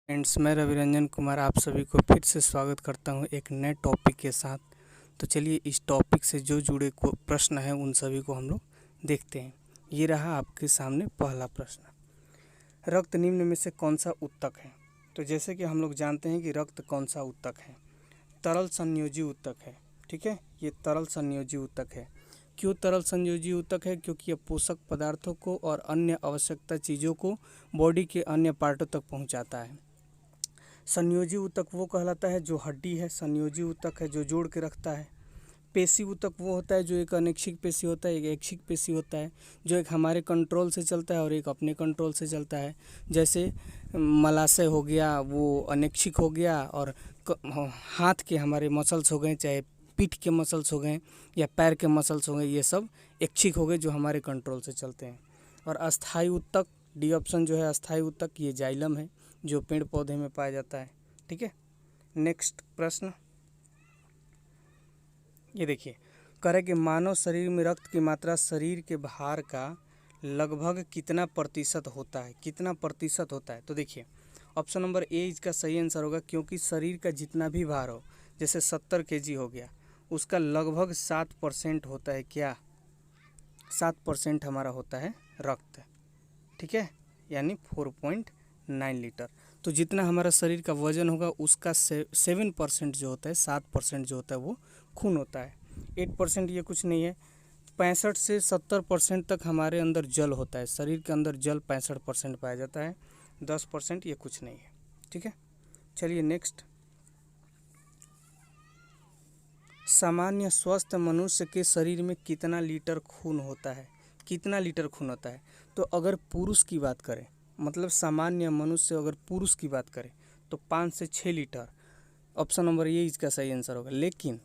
Friends, मैं रविरंजन कुमार आप सभी को फिर से स्वागत करता हूं एक नए टॉपिक के साथ। तो चलिए इस टॉपिक से जो जुड़े को प्रश्न हैं उन सभी को हम लोग देखते हैं। ये रहा आपके सामने पहला प्रश्न, रक्त निम्न में से कौन सा ऊतक है। तो जैसे कि हम लोग जानते हैं कि रक्त कौन सा ऊतक है, तरल संयोजी ऊतक है। ठीक है, ये तरल संयोजी ऊतक है। क्यों तरल संयोजी ऊतक है? क्योंकि यह पोषक पदार्थों को और अन्य आवश्यकता चीज़ों को बॉडी के अन्य पार्टों तक पहुंचाता है। संयोजी ऊतक वो कहलाता है जो हड्डी है, संयोजी ऊतक है जो जोड़ के रखता है। पेशी ऊतक वो होता है जो एक अनैच्छिक पेशी होता है, एक ऐच्छिक पेशी होता है जो एक हमारे कंट्रोल से चलता है और एक अपने कंट्रोल से चलता है। जैसे मलाशय हो गया वो अनैच्छिक हो गया, और हाथ के हमारे मसल्स हो गए, चाहे पीठ के मसल्स हो गए या पैर के मसल्स हो गए, ये सब ऐच्छिक हो गए जो हमारे कंट्रोल से चलते हैं। और अस्थायी ऊतक, डी ऑप्शन जो है अस्थायी ऊतक, ये जाइलम है जो पेड़ पौधे में पाया जाता है। ठीक है, नेक्स्ट प्रश्न ये देखिए, करें कि मानव शरीर में रक्त की मात्रा शरीर के भार का लगभग कितना प्रतिशत होता है, कितना प्रतिशत होता है। तो देखिए ऑप्शन नंबर ए इसका सही आंसर होगा, क्योंकि शरीर का जितना भी भार हो, जैसे 70 kg हो गया, उसका लगभग 7% होता है। क्या 7% हमारा होता है रक्त। ठीक है, यानी 4.9 लीटर। तो जितना हमारा शरीर का वजन होगा उसका 7% जो होता है, 7% जो होता है वो खून होता है। 8% ये कुछ नहीं है। 65 से 70% तक हमारे अंदर जल होता है, शरीर के अंदर जल 65% पाया जाता है। 10% ये कुछ नहीं है। ठीक है, चलिए नेक्स्ट, सामान्य स्वस्थ मनुष्य के शरीर में कितना लीटर खून होता है, कितना लीटर खून होता है। तो अगर पुरुष की बात करें, मतलब सामान्य मनुष्य अगर पुरुष की बात करें तो 5 से 6 लीटर, ऑप्शन नंबर ये इसका सही आंसर होगा। लेकिन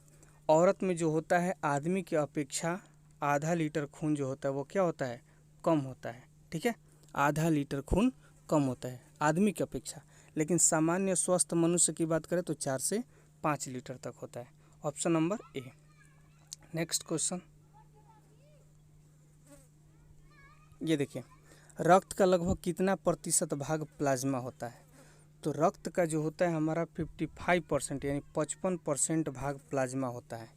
औरत में जो होता है आदमी की अपेक्षा आधा लीटर खून जो होता है वो क्या होता है, कम होता है। ठीक है, आधा लीटर खून कम होता है आदमी की अपेक्षा। लेकिन सामान्य स्वस्थ मनुष्य की बात करें तो 4 से 5 लीटर तक होता है। ऑप्शन नंबर ए। नेक्स्ट क्वेश्चन ये देखिए, रक्त का लगभग कितना प्रतिशत भाग प्लाज्मा होता है। तो रक्त का जो होता है हमारा 55% यानी 55% भाग प्लाज्मा होता है।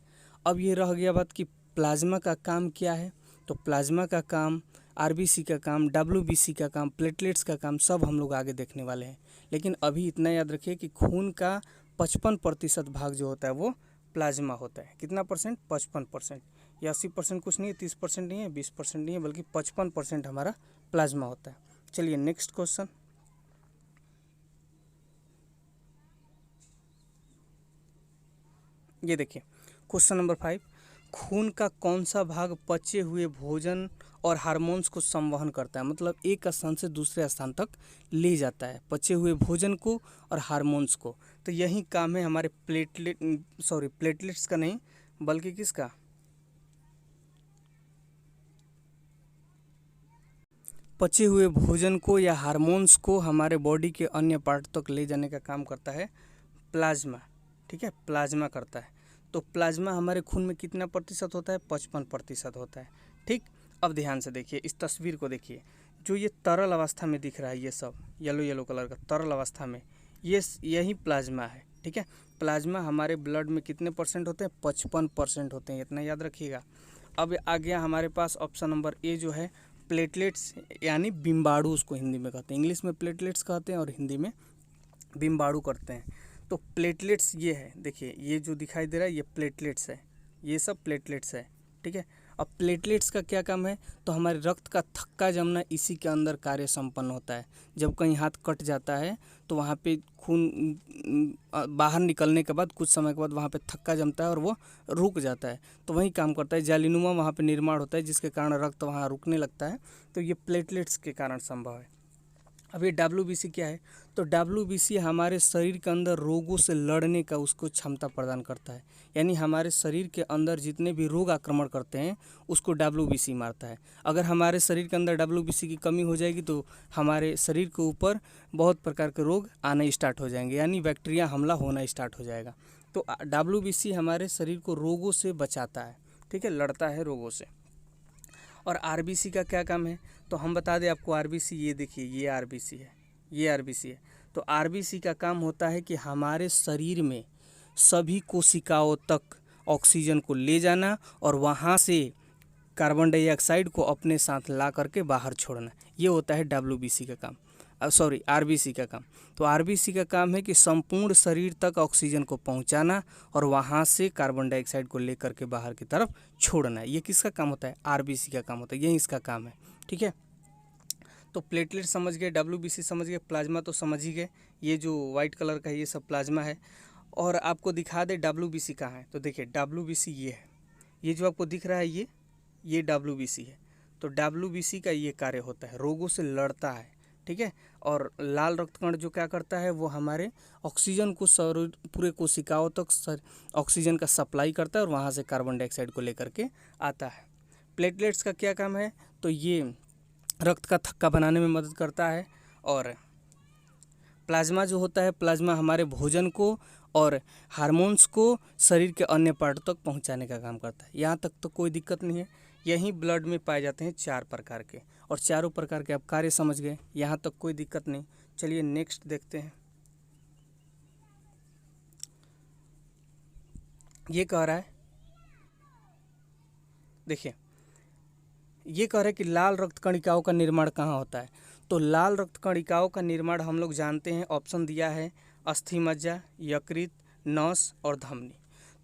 अब ये रह गया बात कि प्लाज्मा का काम क्या है। तो प्लाज्मा का काम, आरबीसी का काम, डब्ल्यूबीसी का काम, प्लेटलेट्स का काम सब हम लोग आगे देखने वाले हैं। लेकिन अभी इतना याद रखिए कि खून का 55% भाग जो होता है वो प्लाज्मा होता है। कितना परसेंट? 55%। या 80% कुछ नहीं है, 30% नहीं है, 20% नहीं है, बल्कि 55% हमारा प्लाज्मा होता है। चलिए नेक्स्ट क्वेश्चन ये देखिए, क्वेश्चन नंबर 5, खून का कौन सा भाग पचे हुए भोजन और हार्मोन्स को संवहन करता है, मतलब एक स्थान से दूसरे स्थान तक ले जाता है, पचे हुए भोजन को और हार्मोन्स को। तो यही काम है हमारे प्लेटलेट्स का नहीं, बल्कि किसका, पचे हुए भोजन को या हार्मोन्स को हमारे बॉडी के अन्य पार्ट तक ले जाने का काम करता है प्लाज्मा। ठीक है, प्लाज्मा करता है। तो प्लाज्मा हमारे खून में कितना प्रतिशत होता है? 55% होता है। ठीक, अब ध्यान से देखिए, इस तस्वीर को देखिए, जो ये तरल अवस्था में दिख रहा है, ये सब येलो येलो कलर का तरल अवस्था में, यही प्लाज्मा है। ठीक है, प्लाज्मा हमारे ब्लड में कितने परसेंट होते हैं? 55% होते हैं, इतना याद रखिएगा। अब आ गया हमारे पास ऑप्शन नंबर ए जो है प्लेटलेट्स, यानी बिम्बाणु उसको हिंदी में कहते हैं, इंग्लिश में प्लेटलेट्स कहते हैं और हिंदी में बिम्बाणु करते हैं। तो प्लेटलेट्स ये है, देखिए ये जो दिखाई दे रहा है ये प्लेटलेट्स है, ये सब प्लेटलेट्स है। ठीक है, अब प्लेटलेट्स का क्या काम है? तो हमारे रक्त का थक्का जमना इसी के अंदर कार्य संपन्न होता है। जब कहीं हाथ कट जाता है तो वहाँ पे खून बाहर निकलने के बाद कुछ समय के बाद वहाँ पे थक्का जमता है और वो रुक जाता है, तो वही काम करता है, जालिनुमा वहाँ पे निर्माण होता है जिसके कारण रक्त वहाँ रुकने लगता है। तो ये प्लेटलेट्स के कारण संभव है। अब ये डब्ल्यूबीसी क्या है? तो डब्ल्यूबीसी हमारे शरीर के अंदर रोगों से लड़ने का उसको क्षमता प्रदान करता है, यानी हमारे शरीर के अंदर जितने भी रोग आक्रमण करते हैं उसको डब्ल्यूबीसी मारता है। अगर हमारे शरीर के अंदर डब्ल्यूबीसी की कमी हो जाएगी तो हमारे शरीर के ऊपर बहुत प्रकार के रोग आने स्टार्ट हो जाएंगे, यानी बैक्टीरिया हमला होना स्टार्ट हो जाएगा। तो डब्ल्यूबीसी हमारे शरीर को रोगों से बचाता है। ठीक है, लड़ता है रोगों से। और आरबीसी का क्या काम है? तो हम बता दें आपको, आरबीसी ये देखिए, ये आरबीसी है, ये आरबीसी है। तो आरबीसी का काम होता है कि हमारे शरीर में सभी कोशिकाओं तक ऑक्सीजन को ले जाना और वहाँ से कार्बन डाइऑक्साइड को अपने साथ ला करके बाहर छोड़ना। ये होता है डब्ल्यूबीसी का काम, आरबीसी का काम। तो आरबीसी का काम है कि संपूर्ण शरीर तक ऑक्सीजन को पहुंचाना और वहां से कार्बन डाइऑक्साइड को लेकर के बाहर की तरफ छोड़ना। ये किसका काम होता है? आरबीसी का काम होता है, यही इसका काम है। ठीक है, तो प्लेटलेट समझ गए, डब्ल्यूबीसी समझ गए, प्लाज्मा तो समझ ही गए। ये जो वाइट कलर का है ये सब प्लाज्मा है। और आपको दिखा दे डब्ल्यूबीसी कहाँ है, तो देखिए डब्ल्यूबीसी ये है, ये जो आपको दिख रहा है ये डब्ल्यूबीसी है। तो डब्ल्यूबीसी का ये कार्य होता है, रोगों से लड़ता है। ठीक है, और लाल रक्त कण जो क्या करता है, वो हमारे ऑक्सीजन को पूरे कोशिकाओं तक ऑक्सीजन का सप्लाई करता है और वहाँ से कार्बन डाइऑक्साइड को लेकर के आता है। प्लेटलेट्स का क्या काम है, तो ये रक्त का थक्का बनाने में मदद करता है। और प्लाज्मा जो होता है, प्लाज्मा हमारे भोजन को और हार्मोन्स को शरीर के अन्य पार्ट तक पहुंचाने का काम करता है। यहाँ तक तो कोई दिक्कत नहीं है। यहीं ब्लड में पाए जाते हैं 4 प्रकार के, और चारों प्रकार के आप कार्य समझ गए, यहाँ तक कोई दिक्कत नहीं। चलिए नेक्स्ट देखते हैं। ये कह रहा है, देखिए ये कह रहा है कि लाल रक्त कणिकाओं का निर्माण कहाँ होता है। तो लाल रक्त कणिकाओं का निर्माण हम लोग जानते हैं, ऑप्शन दिया है अस्थि मज्जा, यकृत, नस और धमनी।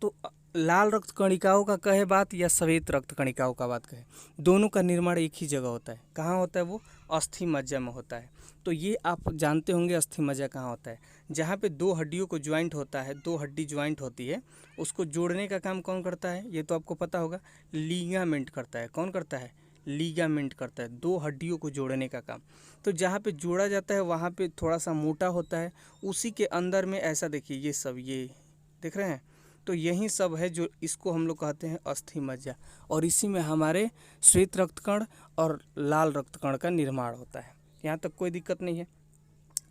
तो लाल रक्त कणिकाओं का कहे बात या श्वेत रक्त कणिकाओं का बात कहे, दोनों का निर्माण एक ही जगह होता है। कहाँ होता है? वो अस्थि मज्जा में होता है। तो ये आप जानते होंगे अस्थि मज्जा कहाँ होता है, जहाँ पे 2 हड्डियों को ज्वाइंट होता है, 2 हड्डी ज्वाइंट होती है, उसको जोड़ने का काम कौन करता है? ये तो आपको पता होगा, लीगामेंट करता है। कौन करता है? लीगामेंट करता है, 2 हड्डियों को जोड़ने का काम। तो जहाँ पे जोड़ा जाता है वहाँ पे थोड़ा सा मोटा होता है, उसी के अंदर में ऐसा देखिए ये सब ये देख रहे हैं, तो यही सब है जो इसको हम लोग कहते हैं अस्थि मज्जा। और इसी में हमारे श्वेत रक्तकण और लाल रक्तकण का निर्माण होता है। यहाँ तक कोई दिक्कत नहीं है।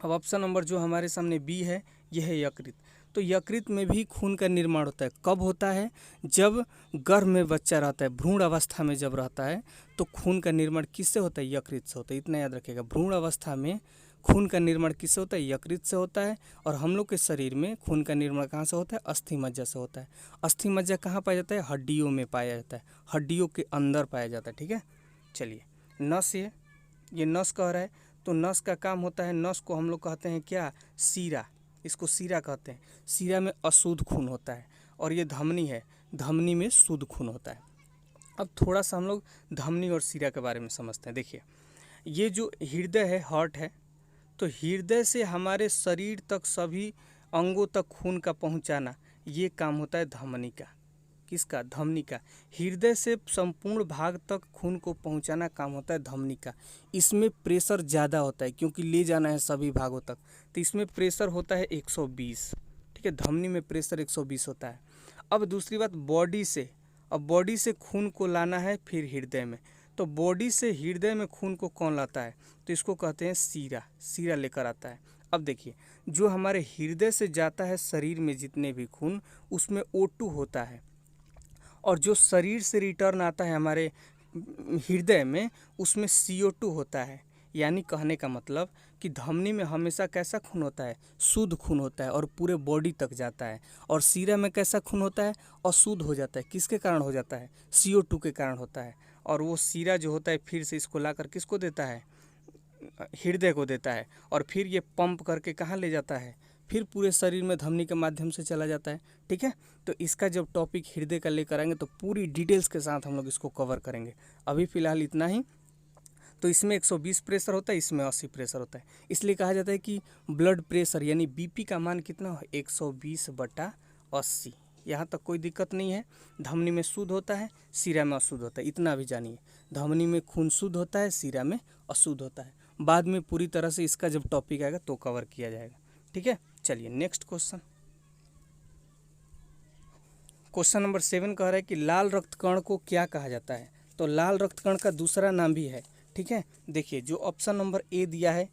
अब ऑप्शन नंबर जो हमारे सामने बी है, यह है यकृत। तो यकृत में भी खून का निर्माण होता है। कब होता है? जब गर्भ में बच्चा रहता है, भ्रूण अवस्था में जब रहता है, तो खून का निर्माण किससे होता है? यकृत से होता है। इतना याद रखिएगा, भ्रूण अवस्था में खून का निर्माण किससे होता है? यकृत से होता है। और हम लोग के शरीर में खून का निर्माण कहाँ से होता है? अस्थि मज्जा से होता है। अस्थि मज्जा कहाँ पाया जाता है? हड्डियों में पाया जाता है, हड्डियों के अंदर पाया जाता है। ठीक है, चलिए नस, ये नस कह रहा है, तो नस का काम होता है, नस को हम लोग कहते हैं क्या? सीरा। इसको सीरा कहते हैं। सीरा में अशुद्ध खून होता है। और ये धमनी है, धमनी में शुद्ध खून होता है। अब थोड़ा सा हम लोग धमनी और सीरा के बारे में समझते हैं। देखिए ये जो हृदय है, हार्ट है, तो हृदय से हमारे शरीर तक सभी अंगों तक खून का पहुंचाना, ये काम होता है धमनी का। किसका? धमनी का। हृदय से संपूर्ण भाग तक खून को पहुंचाना काम होता है धमनी का। इसमें प्रेशर ज़्यादा होता है क्योंकि ले जाना है सभी भागों तक, तो इसमें प्रेशर होता है 120। ठीक है, धमनी में प्रेशर 120 होता है। अब दूसरी बात बॉडी से, अब बॉडी से खून को लाना है फिर हृदय में, तो बॉडी से हृदय में खून को कौन लाता है? तो इसको कहते हैं सीरा। सीरा लेकर आता है। अब देखिए जो हमारे हृदय से जाता है शरीर में जितने भी खून, उसमें O2 होता है, और जो शरीर से रिटर्न आता है हमारे हृदय में, उसमें CO2 होता है। यानी कहने का मतलब कि धमनी में हमेशा कैसा खून होता है? शुद्ध खून होता है और पूरे बॉडी तक जाता है। और सीरा में कैसा खून होता है? अशुद्ध हो जाता है। किसके कारण हो जाता है? CO2 के कारण होता है। और वो सीरा जो होता है फिर से इसको लाकर किसको देता है? हृदय को देता है। और फिर ये पंप करके कहाँ ले जाता है? फिर पूरे शरीर में धमनी के माध्यम से चला जाता है। ठीक है, तो इसका जब टॉपिक हृदय का लेकर आएंगे तो पूरी डिटेल्स के साथ हम लोग इसको कवर करेंगे। अभी फ़िलहाल इतना ही। तो इसमें 120 प्रेशर होता है, इसमें 80 प्रेशर होता है। इसलिए कहा जाता है कि ब्लड प्रेशर यानी बीपी का मान कितना है? 120/80। यहाँ तक कोई दिक्कत नहीं है। धमनी में शुद्ध होता है, सीरा में अशुद्ध होता है, इतना भी जानिए। धमनी में खून शुद्ध होता है, सीरा में अशुद्ध होता है। बाद में पूरी तरह से इसका जब टॉपिक आएगा तो कवर किया जाएगा। ठीक है, चलिए नेक्स्ट क्वेश्चन। क्वेश्चन नंबर 7 कह रहा है कि लाल रक्त कण को क्या कहा जाता है? तो लाल रक्त कण का दूसरा नाम भी है। ठीक है, देखिए जो ऑप्शन नंबर ए दिया है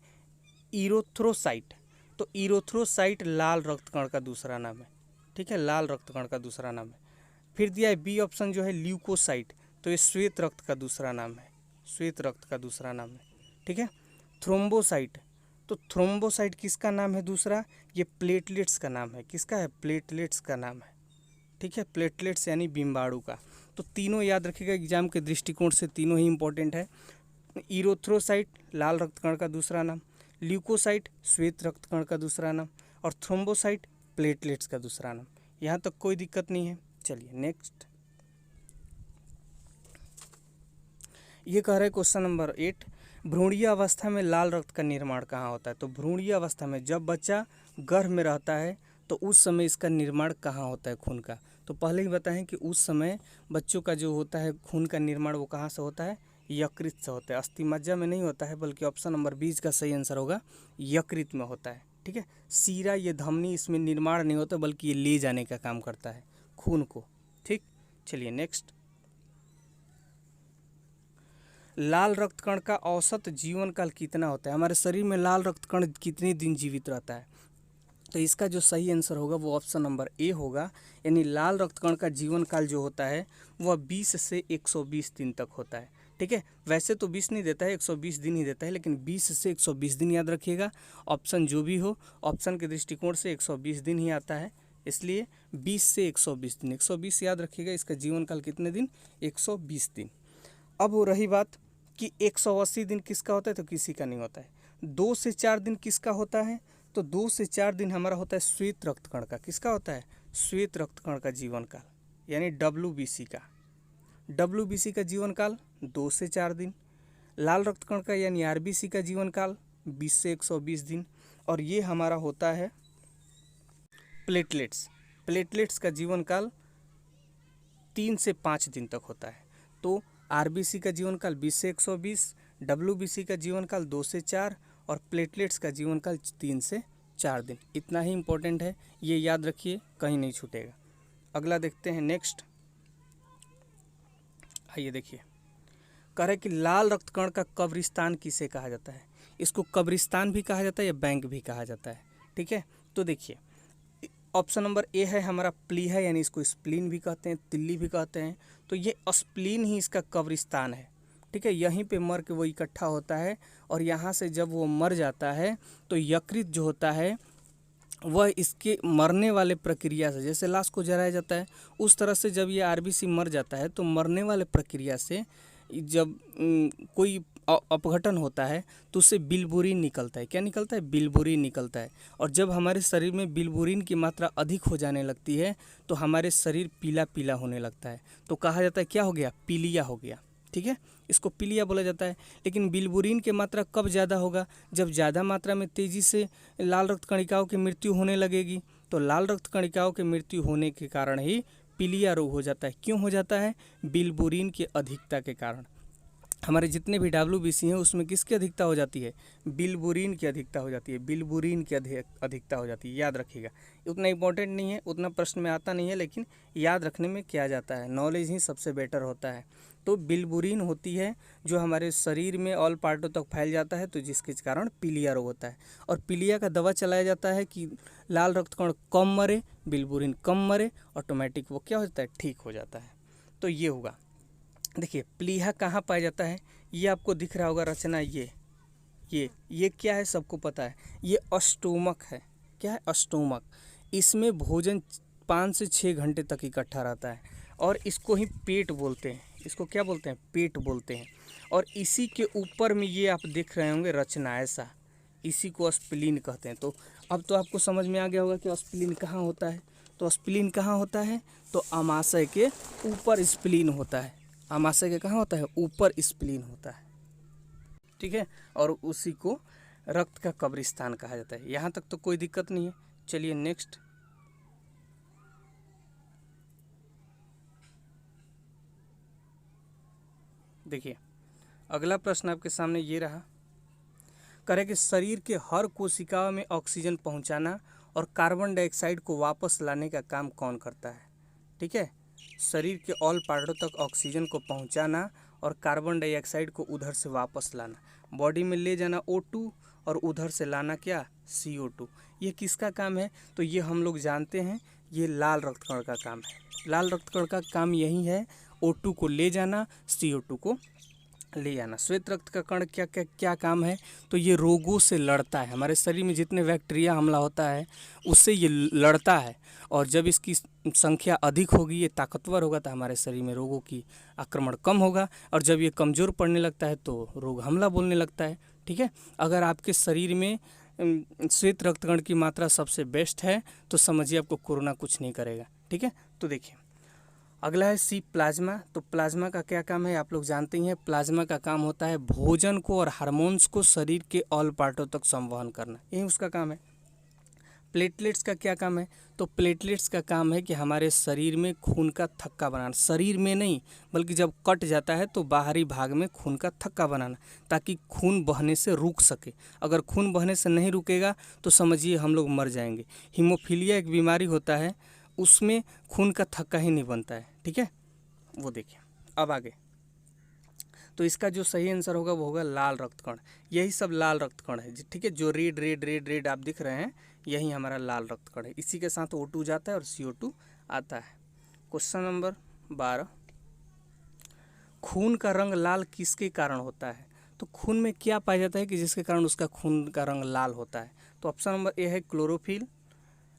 इरोथ्रोसाइट, तो इरोथ्रोसाइट लाल रक्त कण का दूसरा नाम है। ठीक है, लाल रक्त कण का दूसरा नाम है। फिर दिया है बी ऑप्शन जो है ल्यूकोसाइट, तो ये श्वेत रक्त का दूसरा नाम है। श्वेत रक्त का दूसरा नाम है। ठीक है, थ्रोम्बोसाइट, तो तो थ्रोम्बोसाइट किसका नाम है दूसरा? ये प्लेटलेट्स का नाम है। किसका है? प्लेटलेट्स का नाम है। ठीक है, प्लेटलेट्स यानी बिम्बाणु का। तो तीनों याद रखिएगा, एग्जाम के दृष्टिकोण से तीनों ही इंपॉर्टेंट है। इरोथ्रोसाइट लाल रक्तकण का दूसरा नाम, ल्यूकोसाइट श्वेत रक्तकण का दूसरा नाम, और थ्रोम्बोसाइट प्लेटलेट्स का दूसरा नाम। यहाँ तक कोई दिक्कत नहीं है। चलिए नेक्स्ट, ये कह रहे हैं क्वेश्चन नंबर 8, भ्रूणीय अवस्था में लाल रक्त का निर्माण कहाँ होता है? तो भ्रूणीय अवस्था में जब बच्चा गर्भ में रहता है तो उस समय इसका निर्माण कहाँ होता है खून का? तो पहले ही बताएं कि उस समय बच्चों का जो होता है खून का निर्माण वो कहाँ से होता है? यकृत से होता है। अस्थिमज्जा में नहीं होता है, बल्कि ऑप्शन नंबर 20 का सही आंसर होगा, यकृत में होता है। ठीक है, सीरा ये धमनी इसमें निर्माण नहीं होता, बल्कि ये ले जाने का काम करता है खून को। ठीक, चलिए नेक्स्ट, लाल रक्तकण का औसत जीवन काल कितना होता है? हमारे शरीर में लाल रक्तकण कितने दिन जीवित रहता है? तो इसका जो सही आंसर होगा वो ऑप्शन नंबर ए होगा, यानी लाल रक्तकण का जीवन काल जो होता है वह 20 से 120 दिन तक होता है। ठीक है, वैसे तो 20 नहीं देता है, 120 दिन ही देता है, लेकिन 20 से 120 दिन याद रखिएगा। ऑप्शन जो भी हो, ऑप्शन के दृष्टिकोण से 120 दिन ही आता है, इसलिए 20 से 120 दिन, 120 याद रखिएगा। इसका जीवन काल कितने दिन? 120 दिन। अब वो रही बात कि 180 दिन किसका होता है? तो किसी का नहीं होता है। 2 से 4 दिन किसका होता है? तो 2 से 4 दिन हमारा होता है श्वेत रक्तकण का। किसका होता है? श्वेत रक्तकण का जीवन काल, यानी WBC का। WBC का जीवन काल 2 से 4 दिन। लाल रक्तकण का यानी RBC का जीवन काल 20 से 120 दिन। और ये हमारा होता है प्लेटलेट्स। प्लेटलेट्स का जीवन काल 3 से 5 दिन तक होता है। तो RBC का जीवन काल 20 से 120, WBC का जीवन काल 2 से 4 और प्लेटलेट्स का जीवन काल 3 से 4 दिन। इतना ही इम्पोर्टेंट है, ये याद रखिए, कहीं नहीं छूटेगा। अगला देखते हैं नेक्स्ट। आइए देखिए, कह रहे कि लाल रक्तकण का कब्रिस्तान किसे कहा जाता है? इसको कब्रिस्तान भी कहा जाता है या बैंक भी कहा जाता है। ठीक है, तो देखिए ऑप्शन नंबर ए है हमारा प्लीहा, यानी इसको स्प्लीन भी कहते हैं, तिल्ली भी कहते हैं। तो ये स्प्लीन ही इसका कब्रिस्तान है। ठीक है, यहीं पे मर के वो इकट्ठा होता है, और यहाँ से जब वो मर जाता है तो यकृत जो होता है वह इसके मरने वाले प्रक्रिया से, जैसे लाश को जलाया जाता है उस तरह से जब ये RBC मर जाता है तो मरने वाले प्रक्रिया से जब कोई अपघटन होता है तो उससे बिलबुरीन निकलता है। क्या निकलता है? बिलबुरीन निकलता है। और जब हमारे शरीर में बिलबुरीन की मात्रा अधिक हो जाने लगती है तो हमारे शरीर पीला पीला होने लगता है। तो कहा जाता है क्या हो गया? पीलिया हो गया। ठीक है, इसको पीलिया बोला जाता है। लेकिन बिलबुरीन की मात्रा कब ज़्यादा होगा? जब ज़्यादा मात्रा में तेज़ी से लाल रक्त कणिकाओं की मृत्यु होने लगेगी। तो लाल रक्त कणिकाओं की मृत्यु होने के कारण ही पीलिया रोग हो जाता है। क्यों हो जाता है? बिलबुरीन की अधिकता के कारण। हमारे जितने भी WBC हैं उसमें किसकी अधिकता हो जाती है? बिलबुरीन की अधिकता हो जाती है। बिलबुरीन की अधिकता हो जाती है, याद रखिएगा। उतना इंपॉर्टेंट नहीं है, उतना प्रश्न में आता नहीं है, लेकिन याद रखने में क्या जाता है, नॉलेज ही सबसे बेटर होता है। तो बिलबुरीन होती है जो हमारे शरीर में ऑल पार्टों तक फैल जाता है, तो जिसके कारण पीलिया रोग होता है। और पीलिया का दवा चलाया जाता है कि लाल रक्तकण कम मरे, बिलबुरीन कम मरे, ऑटोमेटिक वो क्या हो जाता है? ठीक हो जाता है। तो ये होगा। देखिए प्लीहा कहाँ पाया जाता है? ये आपको दिख रहा होगा रचना, ये क्या है? सबको पता है, ये अस्टोमक है। क्या है? अस्टोमक। इसमें भोजन 5 से 6 घंटे तक इकट्ठा रहता है, और इसको ही पेट बोलते हैं। इसको क्या बोलते हैं? पेट बोलते हैं। और इसी के ऊपर में ये आप देख रहे होंगे रचना, ऐसा, इसी को स्प्लीन कहते हैं। तो अब तो आपको समझ में आ गया होगा कि स्प्लीन कहाँ होता है। तो स्प्लीन कहाँ होता है? तो आमाशय के ऊपर स्प्लीन होता है। आमाशय के कहाँ होता है? ऊपर स्प्लीन होता है। ठीक है, और उसी को रक्त का कब्रिस्तान कहा जाता है। यहाँ तक तो कोई दिक्कत नहीं है। चलिए नेक्स्ट, देखिए अगला प्रश्न आपके सामने ये रहा, करें कि शरीर के हर कोशिका में ऑक्सीजन पहुंचाना और कार्बन डाइऑक्साइड को वापस लाने का काम कौन करता है? ठीक है, शरीर के ऑल पार्टों तक ऑक्सीजन को पहुंचाना और कार्बन डाइऑक्साइड को उधर से वापस लाना, बॉडी में ले जाना O2 और उधर से लाना क्या? CO2। ये किसका काम है? तो ये हम लोग जानते हैं, ये लाल रक्तकण का काम है। लाल रक्तकण का काम यही है, O2 को ले जाना, CO2 को ले आना। श्वेत रक्त का कण क्या क्या क्या काम है, तो ये रोगों से लड़ता है। हमारे शरीर में जितने बैक्टीरिया हमला होता है उससे ये लड़ता है, और जब इसकी संख्या अधिक होगी, ये ताकतवर होगा, तो हमारे शरीर में रोगों की आक्रमण कम होगा, और जब ये कमज़ोर पड़ने लगता है तो रोग हमला बोलने लगता है। ठीक है, अगर आपके शरीर में श्वेत रक्तकण की मात्रा सबसे बेस्ट है तो समझिए आपको कोरोना कुछ नहीं करेगा। ठीक है, तो देखिए अगला है सी, प्लाज्मा। तो प्लाज्मा का क्या काम है, आप लोग जानते ही हैं। प्लाज्मा का काम होता है भोजन को और हार्मोन्स को शरीर के ऑल पार्टों तक संवहन करना, यही उसका काम है। प्लेटलेट्स का क्या काम है, तो प्लेटलेट्स का काम है कि हमारे शरीर में खून का थक्का बनाना, शरीर में नहीं बल्कि जब कट जाता है तो बाहरी भाग में खून का थक्का बनाना, ताकि खून बहने से रुक सके। अगर खून बहने से नहीं रुकेगा तो समझिए हम लोग मर जाएंगे। हीमोफीलिया एक बीमारी होता है, उसमें खून का थक्का ही नहीं बनता है। ठीक है, वो देखिए अब आगे। तो इसका जो सही आंसर होगा वो होगा लाल रक्तकण। यही सब लाल रक्तकण है। ठीक है, जो रेड रेड रेड रेड आप दिख रहे हैं यही हमारा लाल रक्तकण है। इसी के साथ O2 जाता है और CO2 आता है। क्वेश्चन नंबर 12, खून का रंग लाल किसके कारण होता है। तो खून में क्या पाया जाता है कि जिसके कारण उसका खून का रंग लाल होता है। तो ऑप्शन नंबर ए है chlorophyll,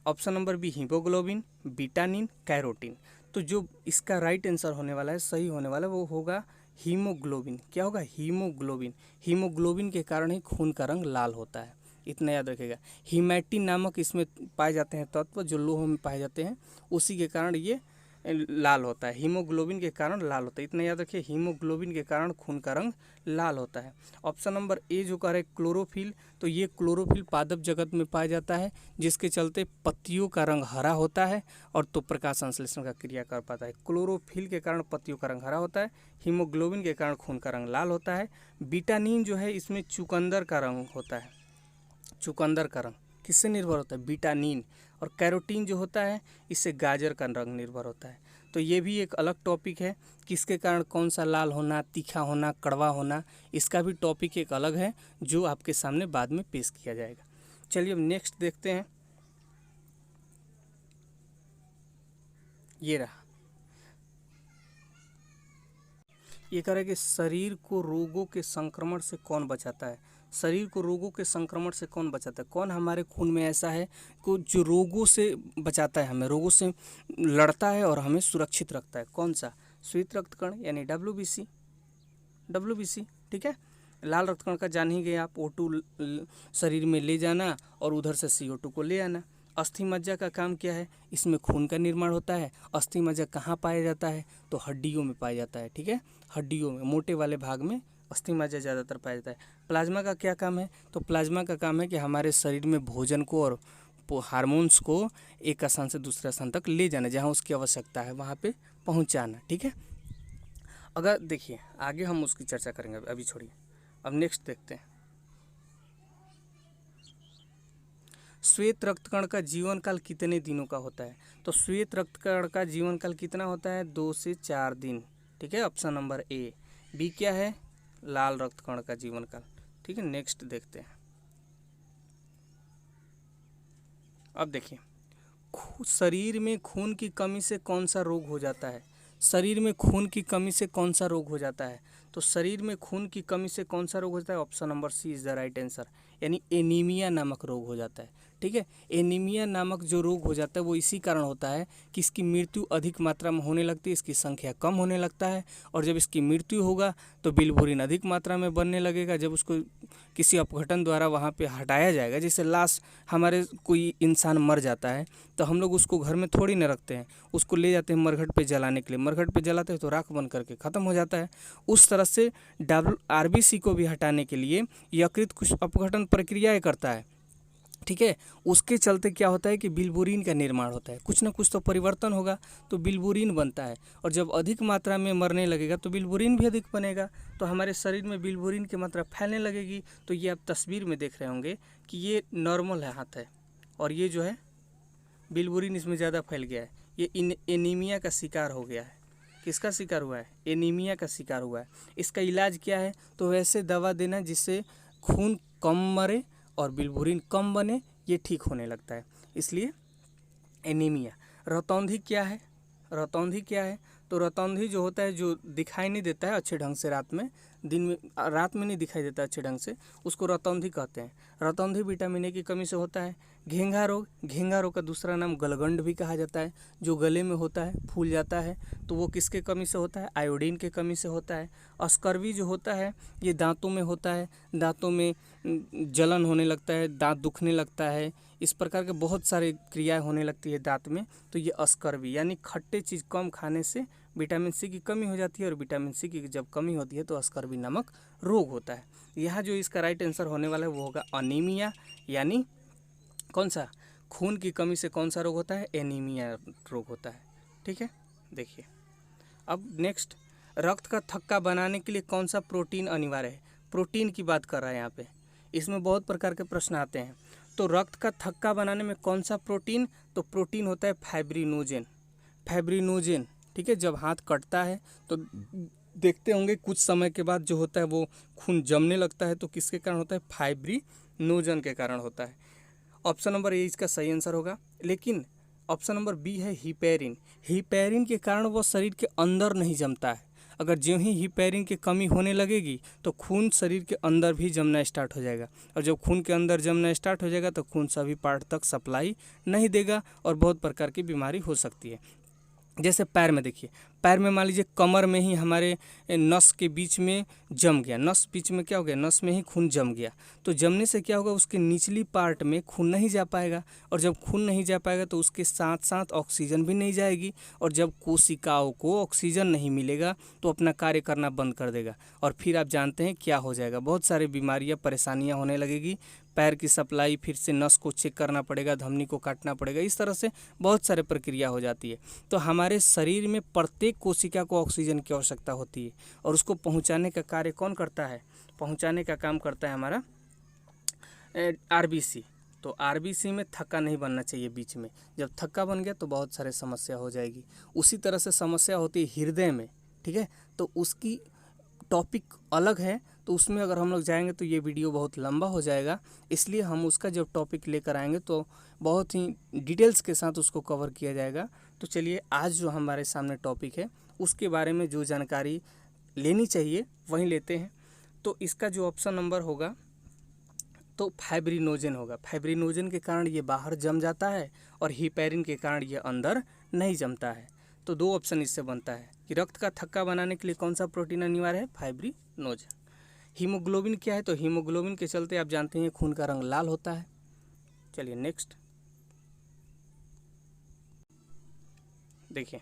option number B haemoglobin, vitamin, carotene. तो जो इसका राइट आंसर होने वाला है, सही होने वाला है, वो होगा हीमोग्लोबिन। क्या होगा, हीमोग्लोबिन। हीमोग्लोबिन के कारण ही खून का रंग लाल होता है, इतना याद रखिएगा। हीमैटिन नामक इसमें पाए जाते हैं तत्व जो लोह में पाए जाते हैं, उसी के कारण ये लाल होता है। हीमोग्लोबिन के कारण लाल होता है, इतना याद रखिए, हीमोग्लोबिन के कारण खून का रंग लाल होता है। ऑप्शन नंबर ए जो कह रहे क्लोरोफिल, तो ये क्लोरोफिल पादप जगत में पाया जाता है, जिसके चलते पत्तियों का रंग हरा होता है और तो प्रकाश संश्लेषण का क्रिया कर पाता है। क्लोरोफिल के कारण पत्तियों का रंग हरा होता है, हीमोग्लोबिन के कारण खून का रंग लाल होता है। विटामिन जो है इसमें चुकंदर का रंग होता है, चुकंदर का रंग किससे निर्भर होता है, विटामिन। और कैरोटीन जो होता है इससे गाजर का रंग निर्भर होता है। तो ये भी एक अलग टॉपिक है, किसके कारण कौन सा लाल होना, तीखा होना, कड़वा होना, इसका भी टॉपिक एक अलग है जो आपके सामने बाद में पेश किया जाएगा। चलिए अब नेक्स्ट देखते हैं। ये रहा, ये कह रहा है कि शरीर को रोगों के संक्रमण से कौन बचाता है। शरीर को रोगों के संक्रमण से कौन बचाता है, कौन हमारे खून में ऐसा है को जो रोगों से बचाता है, हमें रोगों से लड़ता है और हमें सुरक्षित रखता है। कौन सा, श्वेत रक्तकण यानी WBC, WBC। ठीक है, लाल रक्तकण का जान ही गए आप, O2 शरीर में ले जाना और उधर से CO2 को ले आना। अस्थि मज्जा का काम क्या है, इसमें खून का निर्माण होता है। अस्थि मज्जा कहाँ पाया जाता है, तो हड्डियों में पाया जाता है। ठीक है, हड्डियों में, मोटे वाले भाग में अस्थि मज्जा ज़्यादातर पाया जाता है। प्लाज्मा का क्या काम है, तो प्लाज्मा का काम है कि हमारे शरीर में भोजन को और हार्मोन्स को एक स्थान से दूसरे स्थान तक ले जाना, जहाँ उसकी आवश्यकता है वहाँ पे पहुँचाना। ठीक है, अगर देखिए आगे हम उसकी चर्चा करेंगे, अभी छोड़िए, अब नेक्स्ट देखते हैं। श्वेत रक्तकण का जीवन काल कितने दिनों का होता है। तो श्वेत रक्तकण का जीवन काल कितना होता है, 2 से 4 दिन। ठीक है, ऑप्शन नंबर ए। बी क्या है, लाल रक्तकण का जीवन काल। ठीक है, नेक्स्ट देखते हैं। अब देखिए, शरीर में खून की कमी से कौन सा रोग हो जाता है। शरीर में खून की कमी से कौन सा रोग हो जाता है, तो शरीर में खून की कमी से कौन सा रोग हो जाता है, option number C is the right answer, यानी एनीमिया नामक रोग हो जाता है। ठीक है, एनीमिया नामक जो रोग हो जाता है वो इसी कारण होता है कि इसकी मृत्यु अधिक मात्रा में होने लगती है, इसकी संख्या कम होने लगता है, और जब इसकी मृत्यु होगा तो बिलबुरीन अधिक मात्रा में बनने लगेगा। जब उसको किसी अपघटन द्वारा वहाँ पे हटाया जाएगा, जैसे लाश, हमारे कोई इंसान मर जाता है तो हम लोग उसको घर में थोड़ी न रखते हैं, उसको ले जाते हैं मरघट पे जलाने के लिए, मरघट पे जलाते हैं तो राख बन करके ख़त्म हो जाता है। उस तरह से RBC को भी हटाने के लिए यकृत कुछ अपघटन प्रक्रियाएं करता है। ठीक है, उसके चलते क्या होता है कि बिलबुरीन का निर्माण होता है, कुछ ना कुछ तो परिवर्तन होगा तो बिलबुरीन बनता है, और जब अधिक मात्रा में मरने लगेगा तो बिलबुरीन भी अधिक बनेगा, तो हमारे शरीर में बिलबुरीन की मात्रा फैलने लगेगी। तो ये आप तस्वीर में देख रहे होंगे कि ये नॉर्मल है हाथ है, और ये जो है बिलबुरीन इसमें ज़्यादा फैल गया है, ये एनीमिया का शिकार हो गया है। किसका शिकार हुआ है, एनीमिया का शिकार हुआ है। इसका इलाज क्या है, तो वैसे दवा देना जिससे खून कम मरे और बिलबुरीन कम बने, ये ठीक होने लगता है, इसलिए एनीमिया। रतौंधी क्या है, रतौंधी क्या है, तो रतौंधी जो होता है जो दिखाई नहीं देता है अच्छे ढंग से रात में, दिन में रात में नहीं दिखाई देता अच्छे ढंग से, उसको रतौंधी कहते हैं। रतौंधी विटामिन ए की कमी से होता है। घेंघा रोग का दूसरा नाम गलगंड भी कहा जाता है, जो गले में होता है, फूल जाता है, तो वो किसके कमी से होता है? आयोडीन के कमी से होता है। स्कर्वी जो होता है ये दांतों में होता है, दांतों में जलन होने लगता है, दांत दुखने लगता है, इस प्रकार के बहुत सारे क्रियाएं होने लगती है दांत में, तो ये स्कर्वी यानी खट्टे चीज़ कम खाने से विटामिन सी की कमी हो जाती है, और विटामिन सी की जब कमी होती है तो स्कर्वी नामक रोग होता है। यहाँ जो इसका राइट आंसर होने वाला है वो होगा अनीमिया, यानी कौन सा? खून की कमी से कौन सा रोग होता है? एनीमिया रोग होता है। ठीक है, देखिए अब नेक्स्ट, रक्त का थक्का बनाने के लिए कौन सा प्रोटीन अनिवार्य है? प्रोटीन की बात कर रहा है यहाँ पे, इसमें बहुत प्रकार के प्रश्न आते हैं। तो रक्त का थक्का बनाने में कौन सा प्रोटीन? तो प्रोटीन होता है फाइब्रिनोजेन। ठीक है, जब हाथ कटता है तो देखते होंगे कुछ समय के बाद जो होता है वो खून जमने लगता है, तो किसके कारण होता है? फाइब्रिनोजन के कारण होता है। ऑप्शन नंबर ए इसका सही आंसर होगा। लेकिन ऑप्शन नंबर बी है हिपैरिन के कारण वो शरीर के अंदर नहीं जमता है। अगर ज्यों ही हिपैरिन की कमी होने लगेगी तो खून शरीर के अंदर भी जमना स्टार्ट हो जाएगा, और जब खून के अंदर जमना स्टार्ट हो जाएगा तो खून सभी पार्ट तक सप्लाई नहीं देगा और बहुत प्रकार की बीमारी हो सकती है। जैसे पैर में देखिए, पैर में मान लीजिए कमर में ही हमारे नस के बीच में जम गया, नस बीच में क्या हो गया? नस में ही खून जम गया, तो जमने से क्या होगा? उसके निचली पार्ट में खून नहीं जा पाएगा, और जब खून नहीं जा पाएगा तो उसके साथ साथ ऑक्सीजन भी नहीं जाएगी, और जब कोशिकाओं को ऑक्सीजन नहीं मिलेगा तो अपना कार्य करना बंद कर देगा, और फिर आप जानते हैं क्या हो जाएगा? बहुत सारी बीमारियाँ, परेशानियाँ होने लगेगी। पैर की सप्लाई, फिर से नस को चेक करना पड़ेगा, धमनी को काटना पड़ेगा, इस तरह से बहुत सारे प्रक्रिया हो जाती है। तो हमारे शरीर में प्रत्येक कोशिका को ऑक्सीजन की आवश्यकता होती है, और उसको पहुंचाने का कार्य कौन करता है? पहुंचाने का काम करता है हमारा आरबीसी। तो आरबीसी में थक्का नहीं बनना चाहिए बीच में, जब थक्का बन गया तो बहुत सारे समस्या हो जाएगी। उसी तरह से समस्या होती है हृदय में। ठीक है, तो उसकी टॉपिक अलग है, तो उसमें अगर हम लोग जाएंगे तो ये वीडियो बहुत लंबा हो जाएगा, इसलिए हम उसका जब टॉपिक लेकर आएंगे तो बहुत ही डिटेल्स के साथ उसको कवर किया जाएगा। तो चलिए आज जो हमारे सामने टॉपिक है उसके बारे में जो जानकारी लेनी चाहिए वहीं लेते हैं। तो इसका जो ऑप्शन नंबर होगा तो फाइब्रिनोजन होगा। फाइब्रिनोजन के कारण ये बाहर जम जाता है, और हिपैरिन के कारण ये अंदर नहीं जमता है। तो दो ऑप्शन इससे बनता है कि रक्त का थक्का बनाने के लिए कौन सा प्रोटीन अनिवार्य है? फाइब्रिनोजन। हीमोग्लोबिन क्या है? तो हीमोग्लोबिन के चलते आप जानते हैं खून का रंग लाल होता है। चलिए नेक्स्ट देखिए,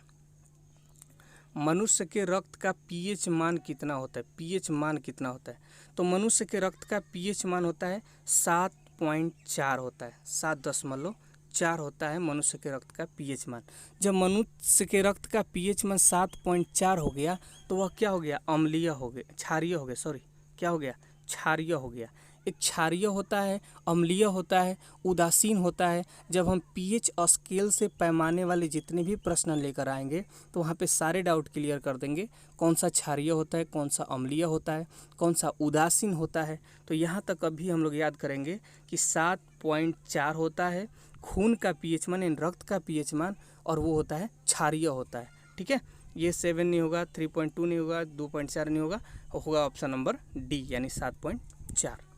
मनुष्य के रक्त का पीएच मान कितना होता है? पीएच मान कितना होता है? तो मनुष्य के रक्त का पीएच मान होता है 7.4 होता है, 7.4 होता है मनुष्य के रक्त का पीएच मान। जब मनुष्य के रक्त का पीएच मान 7.4 हो गया तो वह क्या हो गया? अम्लीय हो गया, क्षारीय हो गया, सॉरी क्या हो गया? क्षारीय हो गया। एक क्षारीय होता है, अम्लीय होता है, उदासीन होता है। जब हम पीएच स्केल से पैमाने वाले जितने भी प्रश्न लेकर आएंगे तो वहाँ पे सारे डाउट क्लियर कर देंगे, कौन सा क्षारीय होता है, कौन सा अम्लीय होता है, कौन सा उदासीन होता है। तो यहाँ तक अभी हम लोग याद करेंगे कि 7.4 होता है खून का पीएच मान, यानी रक्त का पीएच मान, और वो होता है क्षारीय होता है। ठीक है, ये 7 नहीं होगा, 3.2 नहीं होगा, 2.4 नहीं होगा, होगा ऑप्शन नंबर डी यानी 7.4।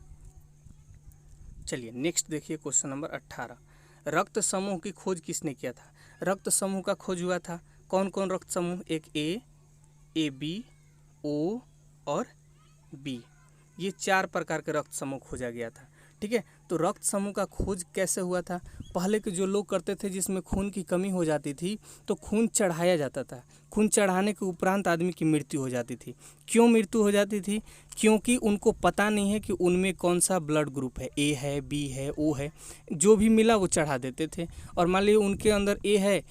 चलिए नेक्स्ट देखिए क्वेश्चन नंबर 18। रक्त समूह की खोज किसने किया था? रक्त समूह का खोज हुआ था, कौन कौन रक्त समूह? एक ए बी, ओ और बी, ये 4 प्रकार के रक्त समूह खोजा गया था। ठीक है, तो रक्त समूह का खोज कैसे हुआ था? पहले के जो लोग करते थे जिसमें खून की कमी हो जाती थी तो खून चढ़ाया जाता था, खून चढ़ाने के उपरांत आदमी की मृत्यु हो जाती थी। क्यों मृत्यु हो जाती थी? क्योंकि उनको पता नहीं है कि उनमें कौन सा ब्लड ग्रुप है, ए है, बी है, ओ है, जो भी मिला वो चढ़ा देते थे। और मान लीजिए उनके अंदर ए है,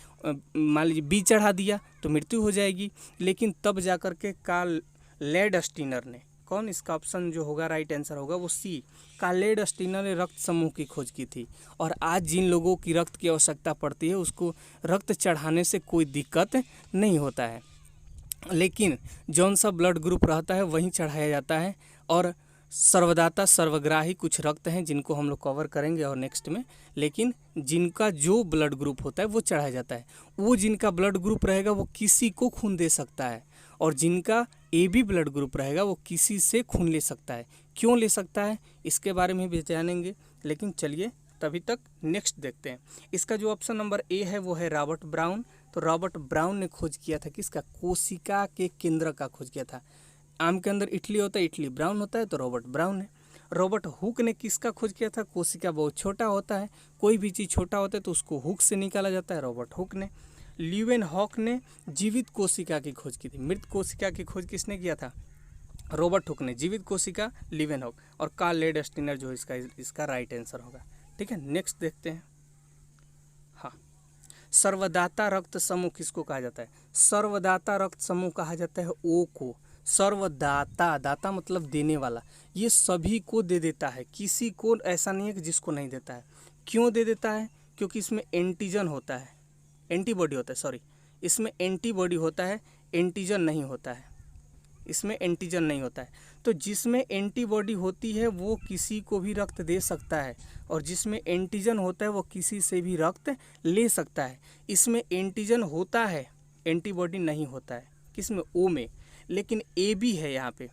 मान लीजिए बी चढ़ा दिया तो मृत्यु हो जाएगी। लेकिन तब जाकर के कार्ल लैंडस्टीनर ने, कौन इसका ऑप्शन जो होगा राइट आंसर होगा वो सी, कार्लेडस्टीनर ने रक्त समूह की खोज की थी। और आज जिन लोगों की रक्त की आवश्यकता पड़ती है उसको रक्त चढ़ाने से कोई दिक्कत नहीं होता है, लेकिन जौन सा ब्लड ग्रुप रहता है वहीं चढ़ाया जाता है। और सर्वदाता सर्वग्राही कुछ रक्त हैं जिनको हम लोग कवर करेंगे और नेक्स्ट में, लेकिन जिनका जो ब्लड ग्रुप होता है वो चढ़ाया जाता है। वो जिनका ब्लड ग्रुप रहेगा वो किसी को खून दे सकता है, और जिनका AB ब्लड ग्रुप रहेगा वो किसी से खून ले सकता है। क्यों ले सकता है इसके बारे में भी जानेंगे, लेकिन चलिए तभी तक नेक्स्ट देखते हैं। इसका जो ऑप्शन नंबर ए है वो है रॉबर्ट ब्राउन। तो रॉबर्ट ब्राउन ने खोज किया था किसका, कोशिका के केंद्र का खोज किया था। आम के अंदर इटली होता है, इटली ब्राउन होता है, तो रॉबर्ट ब्राउन है। रॉबर्ट हुक ने किसका खोज किया था, कोशिका बहुत छोटा होता है, कोई भी चीज़ छोटा होता है तो उसको हुक से निकाला जाता है, रॉबर्ट हुक ने। ल्यूवेन हॉक ने जीवित कोशिका की खोज की थी। मृत कोशिका की खोज किसने किया था, रॉबर्ट हुक ने। जीवित कोशिका ल्यूवेन हॉक। और कार्ल लेडस्टीनर जो इसका राइट आंसर होगा। ठीक है, नेक्स्ट देखते हैं। हाँ, सर्वदाता रक्त समूह किसको कहा जाता है, सर्वदाता रक्त समूह कहा जाता है ओ को। सर्वदाता, दाता मतलब देने वाला, ये सभी को दे देता है, किसी को ऐसा नहीं है कि जिसको नहीं देता है। क्यों दे देता है, क्योंकि इसमें एंटीजन होता है, एंटीबॉडी होता है, सॉरी इसमें एंटीबॉडी होता है, एंटीजन नहीं होता है, इसमें एंटीजन नहीं होता है। तो जिसमें एंटीबॉडी होती है वो किसी को भी रक्त दे सकता है, और जिसमें एंटीजन होता है वो किसी से भी रक्त ले सकता है। इसमें एंटीजन होता है, एंटीबॉडी नहीं होता है, किसमें, ओ में। लेकिन AB है, यहाँ पे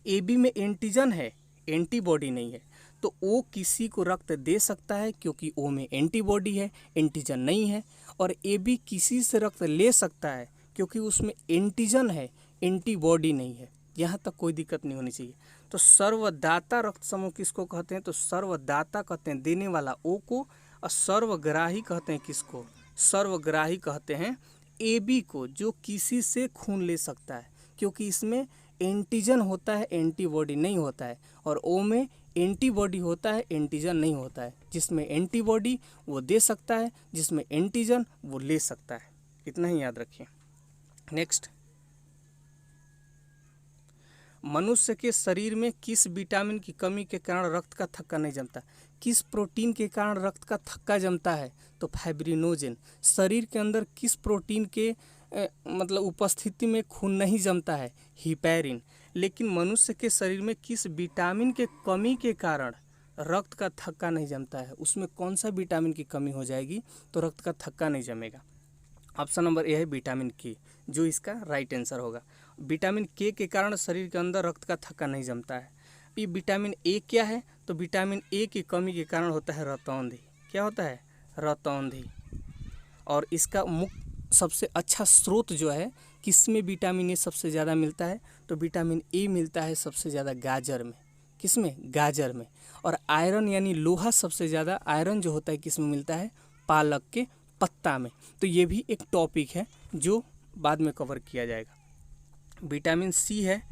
AB में एंटीजन है, एंटीबॉडी नहीं है, तो O किसी को रक्त दे सकता है क्योंकि O में एंटीबॉडी है, एंटीजन नहीं है। और AB किसी से रक्त ले सकता है क्योंकि उसमें एंटीजन है, एंटीबॉडी नहीं है। यहाँ तक कोई दिक्कत नहीं होनी चाहिए। तो सर्वदाता रक्त समूह किसको कहते हैं, तो सर्वदाता कहते हैं देने वाला O को, और सर्वग्राही कहते हैं किसको, सर्वग्राही कहते हैं AB को, जो किसी से खून ले सकता है क्योंकि इसमें एंटीजन होता है, एंटीबॉडी नहीं होता है। और O में एंटीबॉडी होता है, एंटीजन नहीं होता है। जिसमें एंटीबॉडी वो दे सकता है, जिसमें एंटीजन वो ले सकता है। इतना ही याद रखिए। नेक्स्ट, मनुष्य के शरीर में किस विटामिन की कमी के कारण रक्त का थक्का नहीं जमता, किस प्रोटीन के कारण रक्त का थक्का जमता है, तो फाइब्रिनोजेन। शरीर के अंदर किस प्रोटीन के मतलब उपस्थिति में खून नहीं जमता है, हिपैरिन। लेकिन मनुष्य के शरीर में किस विटामिन के कमी के कारण रक्त का थक्का नहीं जमता है, उसमें कौन सा विटामिन की कमी हो जाएगी तो रक्त का थक्का नहीं जमेगा। ऑप्शन नंबर ए है विटामिन के, जो इसका राइट आंसर होगा। विटामिन के कारण शरीर के अंदर रक्त का थक्का नहीं जमता है। ये विटामिन ए क्या है, तो विटामिन ए की कमी के कारण होता है रतौंधी। क्या होता है, रतौंधी। और इसका मुख्य सबसे अच्छा स्रोत जो है, किसमें विटामिन ए सबसे ज़्यादा मिलता है, तो विटामिन ए मिलता है सबसे ज़्यादा गाजर में। किसमें, गाजर में। और आयरन यानी लोहा सबसे ज़्यादा आयरन जो होता है किसमें मिलता है, पालक के पत्ता में। तो ये भी एक टॉपिक है जो बाद में कवर किया जाएगा। विटामिन सी है,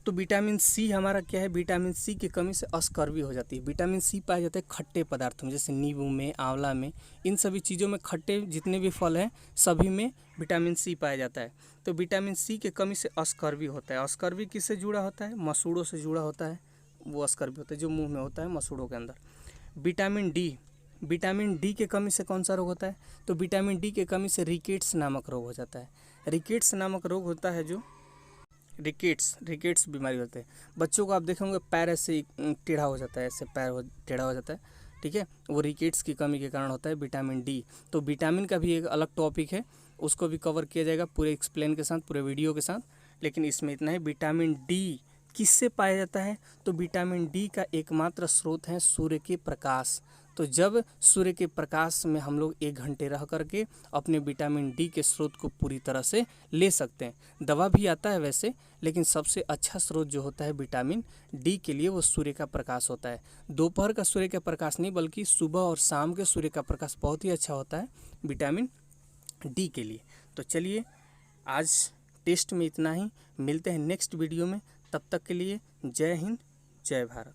तो विटामिन सी हमारा क्या है, विटामिन सी की कमी से अस्कर्वी हो जाती है। विटामिन सी पाया जाता है खट्टे पदार्थों में, जैसे नींबू में, आंवला में, इन सभी चीज़ों में, खट्टे जितने भी फल हैं सभी में विटामिन सी पाया जाता है। तो विटामिन सी की कमी से अस्कर्वी होता है। अस्कर्वी किससे जुड़ा होता है, मसूड़ों से जुड़ा होता है, वो अस्कर्वी होता है जो मुँह में होता है, मसूड़ों के अंदर। विटामिन डी, विटामिन डी के कमी से कौन सा रोग होता है, तो विटामिन डी के कमी से रिकेट्स नामक रोग हो जाता है। रिकेट्स नामक रोग होता है जो रिकेट्स बीमारी होते हैं। बच्चों को आप देखेंगे पैर ऐसे टेढ़ा हो जाता है, ऐसे पैर टेढ़ा हो जाता है, ठीक है, वो रिकेट्स की कमी के कारण होता है। विटामिन डी, तो विटामिन का भी एक अलग टॉपिक है, उसको भी कवर किया जाएगा पूरे एक्सप्लेन के साथ, पूरे वीडियो के साथ। लेकिन इसमें इतना है, विटामिन डी किससे पाया जाता है, तो विटामिन डी का एकमात्र स्रोत है सूर्य के प्रकाश। तो जब सूर्य के प्रकाश में हम लोग 1 घंटे रह करके अपने विटामिन डी के स्रोत को पूरी तरह से ले सकते हैं। दवा भी आता है वैसे, लेकिन सबसे अच्छा स्रोत जो होता है विटामिन डी के लिए वो सूर्य का प्रकाश होता है। दोपहर का सूर्य का प्रकाश नहीं, बल्कि सुबह और शाम के सूर्य का प्रकाश बहुत ही अच्छा होता है विटामिन डी के लिए। तो चलिए आज टेस्ट में इतना ही, मिलते हैं नेक्स्ट वीडियो में। तब तक के लिए जय हिंद, जय भारत।